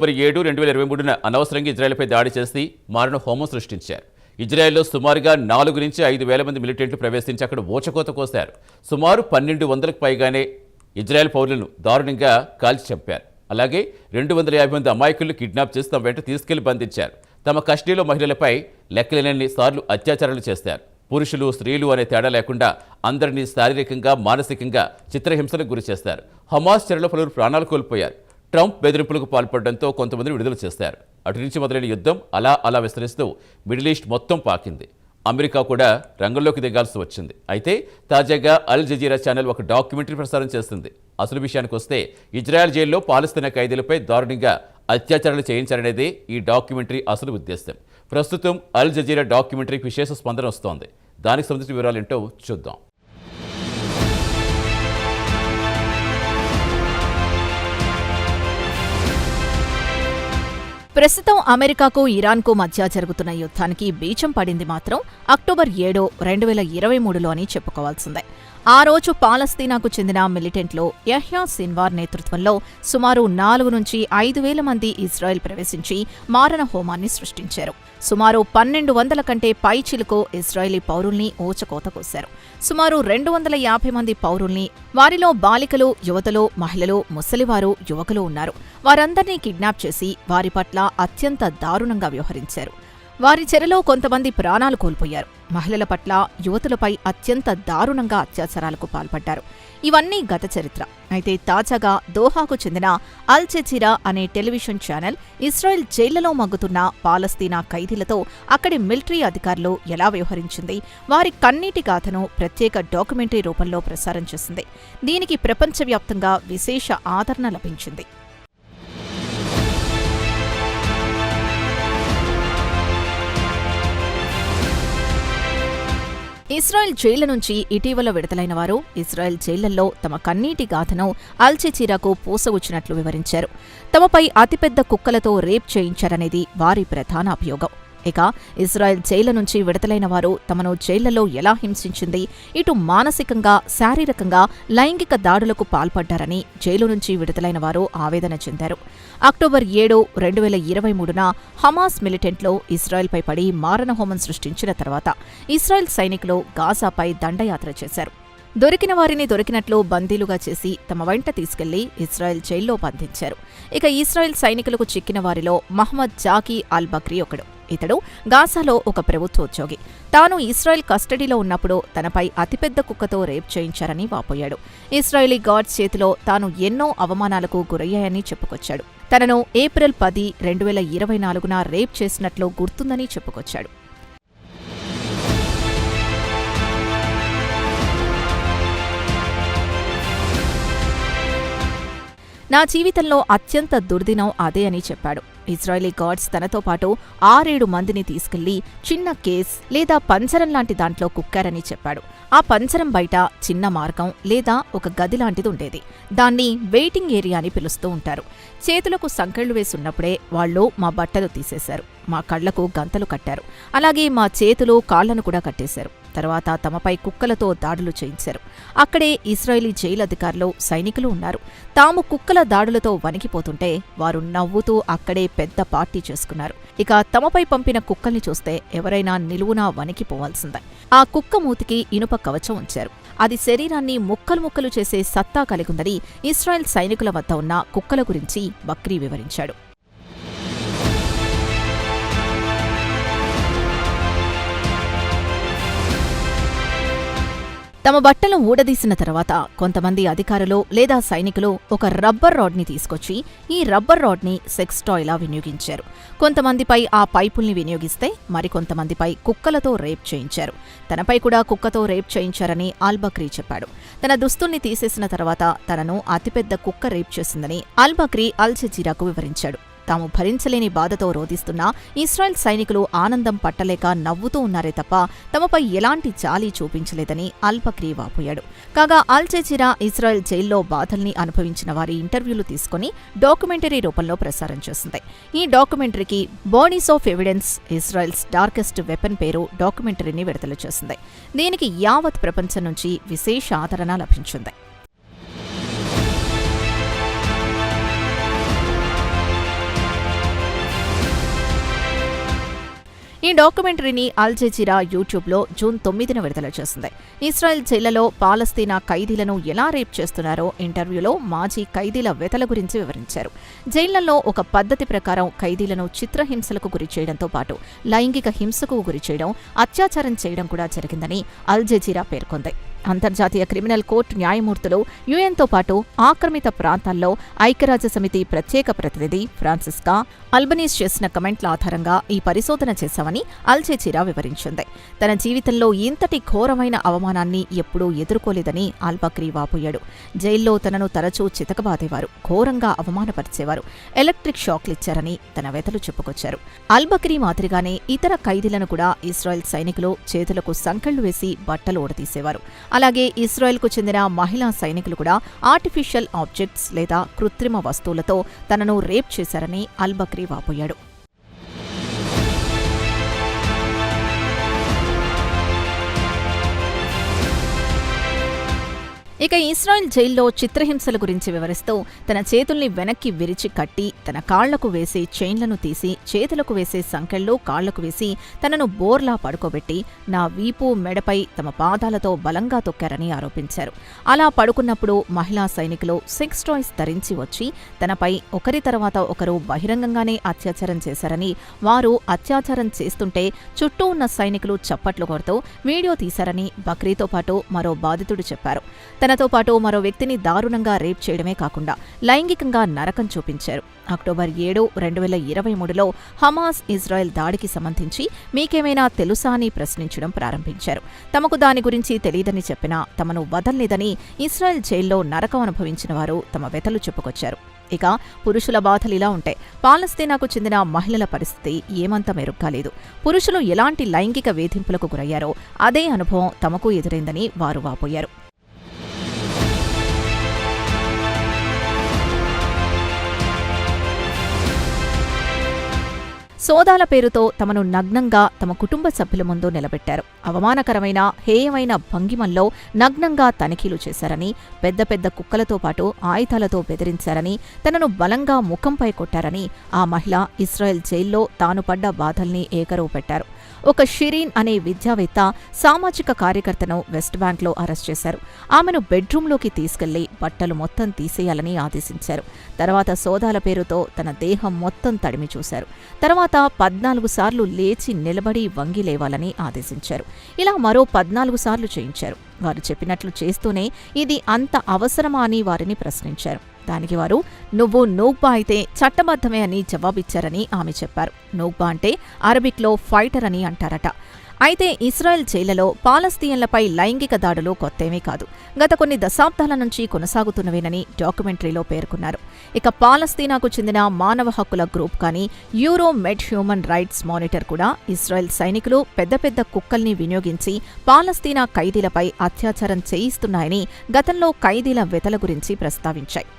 October 7, 2023న అనవసరంగా ఇజ్రాయెల్పై దాడి చేసి మారణ హోమం సృష్టించారు. ఇజ్రాయెల్లో సుమారుగా 4 నుంచి 5 వేల మంది మిలిటెంట్లు ప్రవేశించి అక్కడ ఊచకోత కోశారు. సుమారు 1200కు పైగానే ఇజ్రాయెల్ పౌరులను దారుణంగా కాల్చి చంపారు. అలాగే 250 మంది అమాయకులను కిడ్నాప్ చేసి తమ వెంట తీసుకెళ్లి బంధించారు. తమ కస్టడీలో మహిళలపై లెక్కలేనన్ని సార్లు అత్యాచారాలు చేశారు. పురుషులు, స్త్రీలు అనే తేడా లేకుండా అందరినీ శారీరకంగా, మానసికంగా చిత్రహింసలకు గురి చేస్తారు. హమాస్ చర్యలో పలువురు ప్రాణాలు కోల్పోయారు. ట్రంప్ బెదిరింపులకు పాల్పడడంతో కొంతమందిని విడుదల చేశారు. అటు నుంచి మొదలైన యుద్ధం అలా విస్తరిస్తూ మిడిల్ ఈస్ట్ మొత్తం పాకింది. అమెరికా కూడా రంగంలోకి దిగాల్సి వచ్చింది. అయితే తాజాగా అల్ జజీరా ఛానల్ ఒక డాక్యుమెంటరీ ప్రసారం చేస్తుంది. అసలు విషయానికి వస్తే ఇజ్రాయెల్ జైల్లో పాలస్తీనా ఖైదీలపై దారుణంగా అత్యాచారాలు చేయించారనేదే ఈ డాక్యుమెంటరీ అసలు ఉద్దేశం. ప్రస్తుతం అల్ జజీరా డాక్యుమెంటరీకి విశేష స్పందన వస్తోంది. దానికి సంబంధించిన వివరాలేంటో చూద్దాం. ప్రస్తుతం అమెరికాకు, ఇరాన్కు మధ్య జరుగుతున్న యుద్ధానికి బీజం పడింది మాత్రం అక్టోబర్ 7, 2023లో అని చెప్పుకోవాల్సిందే. ఆ రోజు పాలస్తీనాకు చెందిన మిలిటెంట్లు యహ్యా సిన్వార్ నేతృత్వంలో సుమారు 4 నుంచి 5,000 మంది ఇజ్రాయెల్ ప్రవేశించి మారణ హోమాన్ని సృష్టించారు. సుమారు 1,200 కంటే పైచిలుకు ఇజ్రాయెలీ పౌరుల్ని ఊచకోత కోశారు. సుమారు 250 మంది పౌరుల్ని, వారిలో బాలికలు, యువతలు, మహిళలు, ముసలివారు, యువకులు ఉన్నారు. వారందర్నీ కిడ్నాప్ చేసి వారి పట్ల అత్యంత దారుణంగా వ్యవహరించారు. వారి చెరలో కొంతమంది ప్రాణాలు కోల్పోయారు. మహిళల పట్ల, యువతులపై అత్యంత దారుణంగా అత్యాచారాలకు పాల్పడ్డారు. ఇవన్నీ గత చరిత్ర. అయితే తాజాగా దోహాకు చెందిన అల్ జజీరా అనే టెలివిజన్ ఛానల్ ఇజ్రాయెల్ జైళ్లలో మగ్గుతున్న పాలస్తీనా ఖైదీలతో అక్కడి మిలిటరీ అధికారులు ఎలా వ్యవహరించింది, వారి కన్నీటి గాథను ప్రత్యేక డాక్యుమెంటరీ రూపంలో ప్రసారం చేసింది. దీనికి ప్రపంచవ్యాప్తంగా విశేష ఆదరణ లభించింది. ఇజ్రాయెల్ జైళ్ల నుంచి ఇటీవల విడుదలైన వారు ఇజ్రాయెల్ జైళ్లలో తమ కన్నీటి గాథను అల్ జజీరాకు పూసగుచ్చినట్లు వివరించారు. తమపై అతిపెద్ద కుక్కలతో రేప్ చేయించారనేది వారి ప్రధాన అభియోగం. ఇక ఇజ్రాయెల్ జైళ్ల నుంచి విడుదలైన వారు తమను జైళ్లలో ఎలా హింసించింది, ఇటు మానసికంగా, శారీరకంగా లైంగిక దాడులకు పాల్పడ్డారని జైలు నుంచి విడుదలైన వారు ఆవేదన చెందారు. అక్టోబర్ 7, 2023న హమాస్ మిలిటెంట్లు ఇజ్రాయెల్పై పడి మారణహోమం సృష్టించిన తర్వాత ఇజ్రాయెల్ సైనికులు గాజాపై దండయాత్ర చేశారు. దొరికిన వారిని దొరికినట్లు బందీలుగా చేసి తమ వెంట తీసుకెళ్లి ఇజ్రాయెల్ జైల్లో బంధించారు. ఇక ఇజ్రాయెల్ సైనికులకు చిక్కిన వారిలో మహ్మద్ జాకీ అల్ బక్రీ ఒకడు. ఇతడు గాజాలో ఒక ప్రభుత్వ ఉద్యోగి. తాను ఇజ్రాయెల్ కస్టడీలో ఉన్నప్పుడు తనపై అతిపెద్ద కుక్కతో రేప్ చేయించారని వాపోయాడు. ఇజ్రాయెలీ గార్డ్స్ చేతిలో తాను ఎన్నో అవమానాలకు గురయ్యాయని చెప్పుకొచ్చాడు. తనను ఏప్రిల్ 10, 2024న రేప్ చేసినట్లు గుర్తుందని చెప్పుకొచ్చాడు. నా జీవితంలో అత్యంత దుర్దినం అదే అని చెప్పాడు. ఇజ్రాయెలీ గార్డ్స్ తనతో పాటు 6-7 మందిని తీసుకెళ్లి చిన్న కేస్ లేదా పంజరం లాంటి దాంట్లో కుక్కారని చెప్పాడు. ఆ పంజరం బయట చిన్న మార్గం లేదా ఒక గది లాంటిది ఉండేది. దాన్ని వెయిటింగ్ ఏరియా అని పిలుస్తూ ఉంటారు. చేతులకు సంకెళ్లు వేసున్నప్పుడే వాళ్లు మా బట్టలు తీసేశారు. మా కళ్లకు గంతలు కట్టారు. అలాగే మా చేతులు, కాళ్లను కూడా కట్టేశారు. తర్వాత తమపై కుక్కలతో దాడులు చేయించారు. అక్కడే ఇజ్రాయెలీ జైలు అధికారులు, సైనికులు ఉన్నారు. తాము కుక్కల దాడులతో వణికిపోతుంటే వారు నవ్వుతూ అక్కడే పెద్ద పార్టీ చేసుకున్నారు. ఇక తమపై పంపిన కుక్కల్ని చూస్తే ఎవరైనా నిలువునా వణికిపోవాల్సిందే. ఆ కుక్క మూతికి ఇనుప కవచం ఉంచారు. అది శరీరాన్ని ముక్కలు ముక్కలు చేసే సత్తా కలిగుందని ఇజ్రాయెల్ సైనికుల వద్ద ఉన్న కుక్కల గురించి బక్రీ వివరించాడు. తమ బట్టలు ఊడదీసిన తర్వాత కొంతమంది అధికారులు లేదా సైనికులు ఒక రబ్బర్ రాడ్ని తీసుకొచ్చి ఈ రబ్బర్ రాడ్ని సెక్స్ టాయ్లా వినియోగించారు. కొంతమందిపై ఆ పైపుల్ని వినియోగిస్తే మరికొంతమందిపై కుక్కలతో రేప్ చేయించారు. తనపై కూడా కుక్కతో రేప్ చేయించారని అల్ బక్రీ చెప్పాడు. తన దుస్తుల్ని తీసేసిన తర్వాత తనను అతిపెద్ద కుక్క రేప్ చేసిందని అల్ బక్రీ అల్ జజీరాకు వివరించాడు. తాము భరించలేని బాధతో రోధిస్తున్న ఇజ్రాయెల్ సైనికులు ఆనందం పట్టలేక నవ్వుతూ ఉన్నారే తప్ప తమపై ఎలాంటి జాలి చూపించలేదని అల్ బక్రీ వాపోయాడు. కాగా అల్ జజీరా ఇజ్రాయెల్ జైల్లో బాధల్ని అనుభవించిన వారి ఇంటర్వ్యూలు తీసుకుని డాక్యుమెంటరీ రూపంలో ప్రసారం చేసింది. ఈ డాక్యుమెంటరీకి bodies of evidence Israel's darkest weapon పేరు డాక్యుమెంటరీని విడుదల చేసింది. దీనికి యావత్ ప్రపంచం నుంచి విశేష ఆదరణ లభించింది. ఈ డాక్యుమెంటరీని అల్ జజీరా యూట్యూబ్లో జూన్ 9న విడుదల చేసింది. ఇస్రాయెల్ జైళ్లలో పాలస్తీనా ఖైదీలను ఎలా రేప్ చేస్తున్నారో ఇంటర్వ్యూలో మాజీ ఖైదీల వెతల గురించి వివరించారు. జైళ్లలో ఒక పద్ధతి ప్రకారం ఖైదీలను చిత్రహింసలకు గురి చేయడంతో పాటు లైంగిక హింసకు గురి చేయడం, అత్యాచారం చేయడం కూడా జరిగిందని అల్ జజీరా పేర్కొంది. అంతర్జాతీయ క్రిమినల్ కోర్టు న్యాయమూర్తులు, యుఎన్తో పాటు ఆక్రమిత ప్రాంతాల్లో ఐక్యరాజ్యసమితి ప్రత్యేక ప్రతినిధి ఫ్రాన్సిస్కా అల్బనీస్ చేసిన కమెంట్ల ఆధారంగా ఈ పరిశోధన చేశామని అల్ జజీరా వివరించింది. తన జీవితంలో ఇంతటి ఘోరమైన అవమానాన్ని ఎప్పుడూ ఎదుర్కోలేదని అల్ బక్రీ వాపోయాడు. జైల్లో తనను తరచూ చితకబాదేవారు, ఘోరంగా అవమానపరిచేవారు, ఎలక్ట్రిక్ షాక్లిచ్చారని తన వెతలు చెప్పుకొచ్చారు. అల్ బక్రీ మాదిరిగానే ఇతర ఖైదీలను కూడా ఇస్రాయెల్ సైనికులు చేతులకు సంకెళ్లు వేసి బట్టలు ఊడతీసేవారు. అలాగే ఇస్రాయెల్కు చెందిన మహిళా సైనికులు కూడా ఆర్టిఫిషియల్ ఆబ్జెక్ట్స్ లేదా కృత్రిమ వస్తువులతో తనను రేప్ చేశారని అల్ బక్రీ వాపోయాడు. ఇక ఇస్రాయెల్ జైల్లో చిత్రహింసల గురించి వివరిస్తూ తన చేతుల్ని వెనక్కి విరిచి కట్టి, తన కాళ్లకు వేసే చైన్లను తీసి, చేతులకు వేసే సంకెళ్లు కాళ్లకు వేసి తనను బోర్లా పడుకోబెట్టి నా వీపు, మెడపై తమ పాదాలతో బలంగా తొక్కారని ఆరోపించారు. అలా పడుకున్నప్పుడు మహిళా సైనికులు సెక్స్ టాయ్స్ ధరించి వచ్చి తనపై ఒకరి తర్వాత ఒకరు బహిరంగంగానే అత్యాచారం చేశారని, వారు అత్యాచారం చేస్తుంటే చుట్టూ ఉన్న సైనికులు చప్పట్లు కొడుతూ వీడియో తీశారని బక్రీతో పాటు మరో బాధితుడు చెప్పారు. తనతో పాటు మరో వ్యక్తిని దారుణంగా రేప్ చేయడమే కాకుండా లైంగికంగా నరకం చూపించారు. అక్టోబర్ 7, 2023లో హమాస్ ఇజ్రాయెల్ దాడికి సంబంధించి మీకేమైనా తెలుసా అని ప్రశ్నించడం ప్రారంభించారు. తమకు దాని గురించి తెలియదని చెప్పినా తమను వదల్లేదని ఇజ్రాయెల్ జైల్లో నరకం అనుభవించిన వారు తమ వెతలు చెప్పుకొచ్చారు. ఇక పురుషుల బాధలిలా ఉంటే పాలస్తీనాకు చెందిన మహిళల పరిస్థితి ఏమంత మెరుగ్గాలేదు. పురుషులు ఎలాంటి లైంగిక వేధింపులకు గురయ్యారో అదే అనుభవం తమకు ఎదురైందని వారు వాపోయారు. సోదాల పేరుతో తమను నగ్నంగా తమ కుటుంబ సభ్యుల ముందు నిలబెట్టారు. అవమానకరమైన, హేయమైన భంగిమల్లో నగ్నంగా తనిఖీలు చేశారని, పెద్ద పెద్ద కుక్కలతో పాటు ఆయుధాలతో బెదిరించారని, తనను బలంగా ముఖంపై కొట్టారని ఆ మహిళ ఇస్రాయెల్ జైల్లో తాను పడ్డ బాధల్ని ఏకరువు పెట్టారు. ఒక షిరీన్ అనే విద్యావేత్త, సామాజిక కార్యకర్తను వెస్ట్ బ్యాంక్లో అరెస్ట్ చేశారు. ఆమెను బెడ్రూంలోకి తీసుకెళ్లి బట్టలు మొత్తం తీసేయాలని ఆదేశించారు. తర్వాత సోదాల పేరుతో తన దేహం మొత్తం తడిమి చూశారు. తర్వాత 14 సార్లు లేచి నిలబడి వంగి లేవాలని ఆదేశించారు. ఇలా మరో 14 సార్లు చేయించారు. వారు చెప్పినట్లు చేస్తూనే ఇది అంత అవసరమా అని వారిని ప్రశ్నించారు. దానికి వారు నువ్వు నూగ్బా అయితే చట్టబద్ధమే అని జవాబిచ్చారని ఆమె చెప్పారు. నూగ్బా అంటే అరబిక్లో ఫైటర్ అని అంటారట. అయితే ఇస్రాయెల్ జైళ్లలో పాలస్తీన్లపై లైంగిక దాడులు కొత్తేమీ కాదు, గత కొన్ని దశాబ్దాల నుంచి కొనసాగుతున్నవేనని డాక్యుమెంటరీలో పేర్కొన్నారు. ఇక పాలస్తీనాకు చెందిన మానవ హక్కుల గ్రూప్ కానీ యూరో మెడ్ హ్యూమన్ రైట్స్ మానిటర్ కూడా ఇస్రాయెల్ సైనికులు పెద్ద పెద్ద కుక్కల్ని వినియోగించి పాలస్తీనా ఖైదీలపై అత్యాచారం చేయిస్తున్నాయని గతంలో ఖైదీల వెతల గురించి ప్రస్తావించాయి.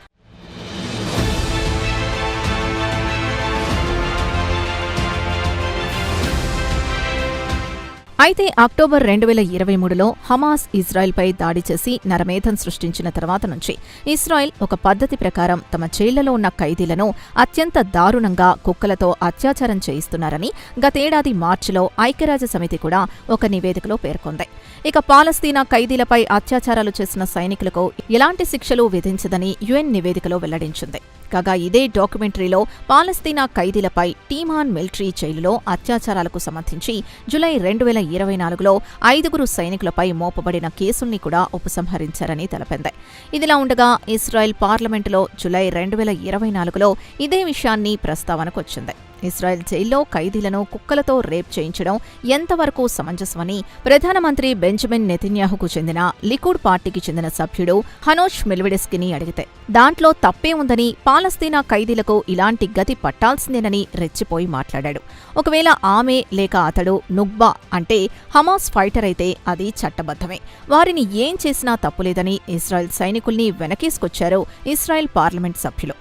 అయితే అక్టోబర్ 2023లో హమాస్ ఇజ్రాయెల్పై దాడి చేసి నరమేధం సృష్టించిన తర్వాత నుంచి ఇస్రాయెల్ ఒక పద్ధతి ప్రకారం తమ జైళ్లలో ఉన్న ఖైదీలను అత్యంత దారుణంగా కుక్కలతో అత్యాచారం చేయిస్తున్నారని గతేడాది మార్చిలో ఐక్యరాజ్యసమితి కూడా ఒక నివేదికలో పేర్కొంది. ఇక పాలస్తీనా ఖైదీలపై అత్యాచారాలు చేసిన సైనికులకు ఎలాంటి శిక్షలు విధించదని యుఎన్ నివేదికలో వెల్లడించింది. కాగా ఇదే డాక్యుమెంటరీలో పాలస్తీనా ఖైదీలపై టీమాన్ మిలిటరీ జైలులో అత్యాచారాలకు సంబంధించి జులై 2024లో 5 సైనికులపై మోపబడిన కేసుల్ని కూడా ఉపసంహరించారని తెలిపింది. ఇదిలా ఉండగా ఇస్రాయెల్ పార్లమెంటులో జులై 2024లో ఇదే విషయాన్ని ప్రస్తావనకొచ్చింది. ఇస్రాయెల్ జైల్లో ఖైదీలను కుక్కలతో రేప్ చేయించడం ఎంతవరకు సమంజసమని ప్రధానమంత్రి బెంజమిన్ నెతన్యాహుకు చెందిన లికుడ్ పార్టీకి చెందిన సభ్యుడు హనోష్ మెల్విడెస్కిని అడిగితే దాంట్లో తప్పే ఉందని, పాలస్తీనా ఖైదీలకు ఇలాంటి గతి పట్టాల్సిందేనని రెచ్చిపోయి మాట్లాడాడు. ఒకవేళ ఆమె లేక అతడు నుగ్బా అంటే హమాస్ ఫైటర్ అయితే అది చట్టబద్ధమే. వారిని ఏం చేసినా తప్పులేదని ఇస్రాయెల్ సైనికుల్ని వెనకేసుకొచ్చారు ఇస్రాయెల్ పార్లమెంట్ సభ్యులు.